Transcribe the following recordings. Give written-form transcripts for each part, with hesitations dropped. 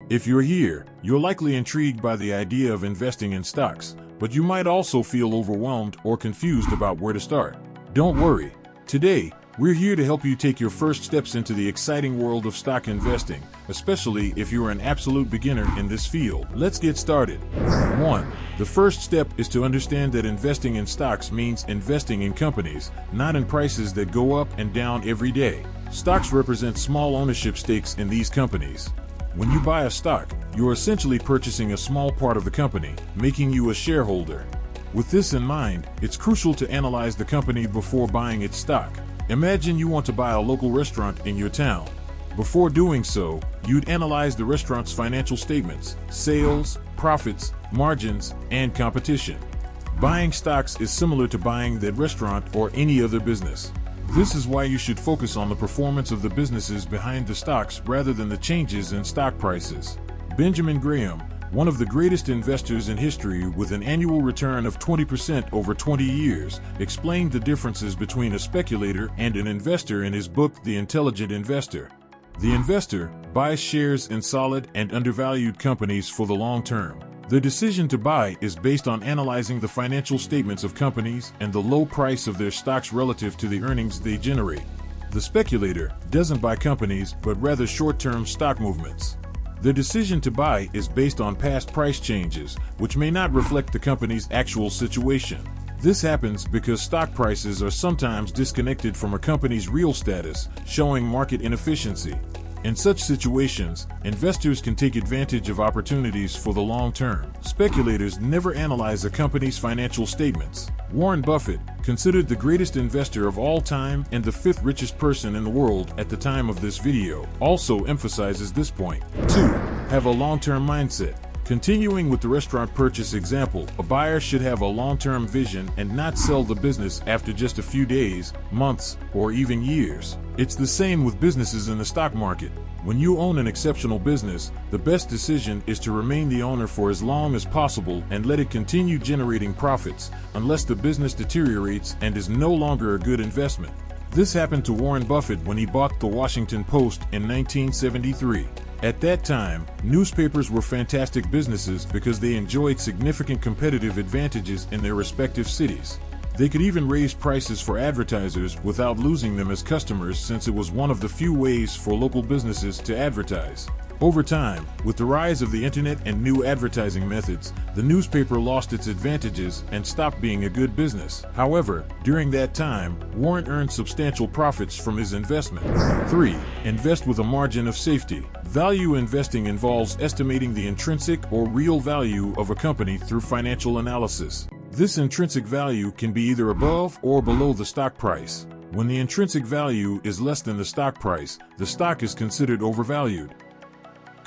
If you're here, you're likely intrigued by the idea of investing in stocks, but you might also feel overwhelmed or confused about where to start. Don't worry. Today, we're here to help you take your first steps into the exciting world of stock investing, especially if you're an absolute beginner in this field. Let's get started. 1. The first step is to understand that investing in stocks means investing in companies, not in prices that go up and down every day. Stocks represent small ownership stakes in these companies. When you buy a stock, you're essentially purchasing a small part of the company, making you a shareholder. With this in mind, it's crucial to analyze the company before buying its stock. Imagine you want to buy a local restaurant in your town. Before doing so, you'd analyze the restaurant's financial statements, sales, profits, margins, and competition. Buying stocks is similar to buying that restaurant or any other business. This is why you should focus on the performance of the businesses behind the stocks rather than the changes in stock prices. Benjamin Graham, one of the greatest investors in history with an annual return of 20% over 20 years, explained the differences between a speculator and an investor in his book, The Intelligent Investor. The investor buys shares in solid and undervalued companies for the long term. The decision to buy is based on analyzing the financial statements of companies and the low price of their stocks relative to the earnings they generate. The speculator doesn't buy companies but rather short-term stock movements. The decision to buy is based on past price changes, which may not reflect the company's actual situation. This happens because stock prices are sometimes disconnected from a company's real status, showing market inefficiency. In such situations, investors can take advantage of opportunities for the long term. Speculators never analyze a company's financial statements. Warren Buffett, considered the greatest investor of all time and the 5th richest person in the world at the time of this video, also emphasizes this point. 2. Have a long-term mindset. Continuing with the restaurant purchase example, a buyer should have a long-term vision and not sell the business after just a few days, months, or even years. It's the same with businesses in the stock market. When you own an exceptional business, the best decision is to remain the owner for as long as possible and let it continue generating profits, unless the business deteriorates and is no longer a good investment. This happened to Warren Buffett when he bought the Washington Post in 1973. At that time, newspapers were fantastic businesses because they enjoyed significant competitive advantages in their respective cities. They could even raise prices for advertisers without losing them as customers, since it was one of the few ways for local businesses to advertise. Over time, with the rise of the internet and new advertising methods, the newspaper lost its advantages and stopped being a good business. However, during that time, Warren earned substantial profits from his investment. 3. Invest with a margin of safety. Value investing involves estimating the intrinsic or real value of a company through financial analysis. This intrinsic value can be either above or below the stock price. When the intrinsic value is less than the stock price, the stock is considered overvalued.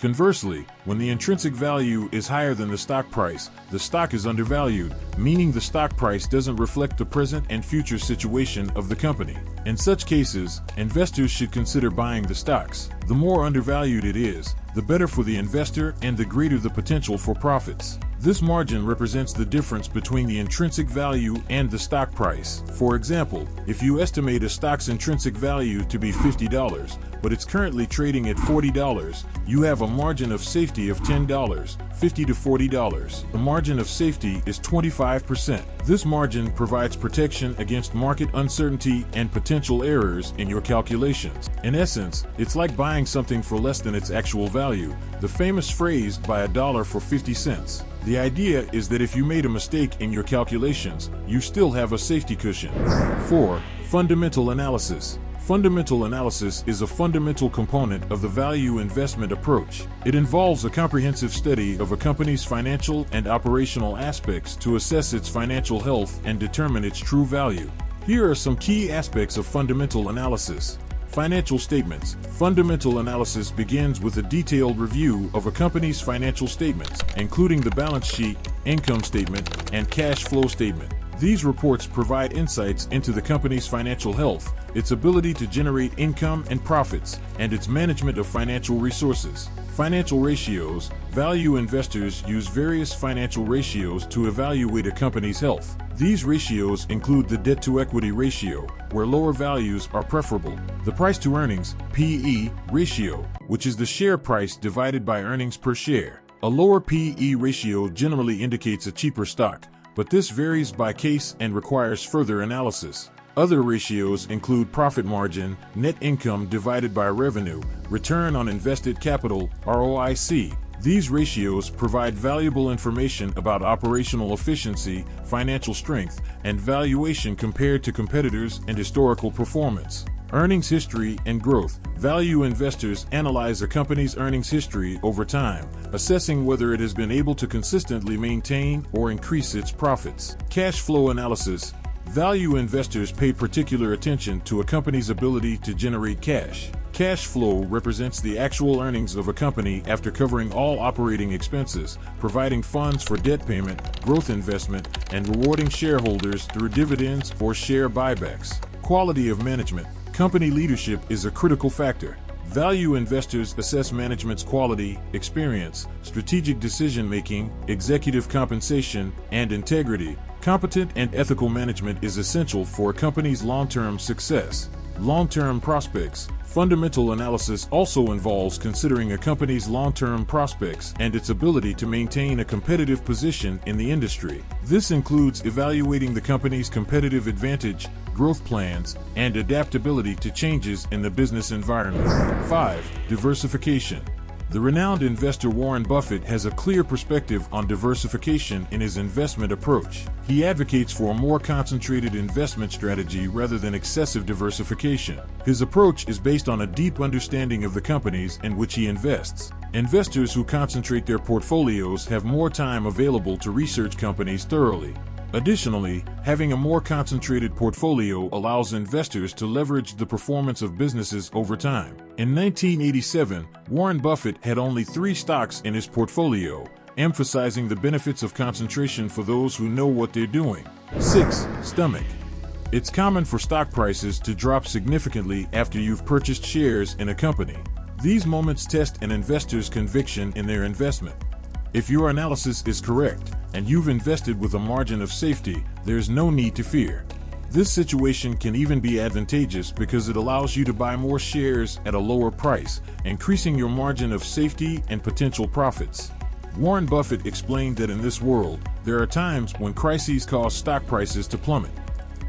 Conversely, when the intrinsic value is higher than the stock price, the stock is undervalued, meaning the stock price doesn't reflect the present and future situation of the company. In such cases, investors should consider buying the stocks. The more undervalued it is, the better for the investor and the greater the potential for profits. This margin represents the difference between the intrinsic value and the stock price. For example, if you estimate a stock's intrinsic value to be $50, but it's currently trading at $40, you have a margin of safety of $10, $50 to $40. The margin of safety is 25%. This margin provides protection against market uncertainty and potential errors in your calculations. In essence, it's like buying something for less than its actual value, the famous phrase, buy a dollar for 50 cents. The idea is that if you made a mistake in your calculations, you still have a safety cushion. 4. Fundamental analysis. Fundamental analysis is a fundamental component of the value investment approach. It involves a comprehensive study of a company's financial and operational aspects to assess its financial health and determine its true value. Here are some key aspects of fundamental analysis. Financial statements. Fundamental analysis begins with a detailed review of a company's financial statements, including the balance sheet, income statement, and cash flow statement. These reports provide insights into the company's financial health, its ability to generate income and profits, and its management of financial resources. Financial ratios. Value investors use various financial ratios to evaluate a company's health. These ratios include the debt-to-equity ratio, where lower values are preferable, the price-to-earnings (PE) ratio, which is the share price divided by earnings per share. A lower PE ratio generally indicates a cheaper stock, but this varies by case and requires further analysis. Other ratios include profit margin, net income divided by revenue, return on invested capital, ROIC. These ratios provide valuable information about operational efficiency, financial strength, and valuation compared to competitors and historical performance. Earnings history and growth. Value investors analyze a company's earnings history over time, assessing whether it has been able to consistently maintain or increase its profits. Cash flow analysis. Value investors pay particular attention to a company's ability to generate cash. Cash flow represents the actual earnings of a company after covering all operating expenses, providing funds for debt payment, growth investment, and rewarding shareholders through dividends or share buybacks. Quality of management. Company leadership is a critical factor. Value investors assess management's quality, experience, strategic decision-making, executive compensation, and integrity. Competent and ethical management is essential for a company's long-term success. Long-term prospects. Fundamental analysis also involves considering a company's long-term prospects and its ability to maintain a competitive position in the industry. This includes evaluating the company's competitive advantage, growth plans, and adaptability to changes in the business environment. 5. Diversification. The renowned investor Warren Buffett has a clear perspective on diversification in his investment approach. He advocates for a more concentrated investment strategy rather than excessive diversification. His approach is based on a deep understanding of the companies in which he invests. Investors who concentrate their portfolios have more time available to research companies thoroughly. Additionally, having a more concentrated portfolio allows investors to leverage the performance of businesses over time. In 1987, Warren Buffett had only 3 stocks in his portfolio, emphasizing the benefits of concentration for those who know what they're doing. 6. Stomach. It's common for stock prices to drop significantly after you've purchased shares in a company. These moments test an investor's conviction in their investment. If your analysis is correct, and you've invested with a margin of safety, there's no need to fear. This situation can even be advantageous because it allows you to buy more shares at a lower price, increasing your margin of safety and potential profits. Warren Buffett explained that in this world, there are times when crises cause stock prices to plummet.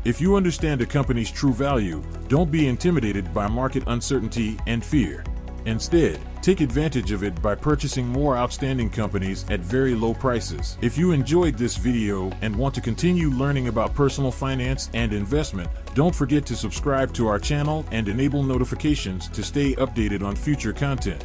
If you understand a company's true value, don't be intimidated by market uncertainty and fear. Instead, take advantage of it by purchasing more outstanding companies at very low prices. If you enjoyed this video and want to continue learning about personal finance and investment, don't forget to subscribe to our channel and enable notifications to stay updated on future content.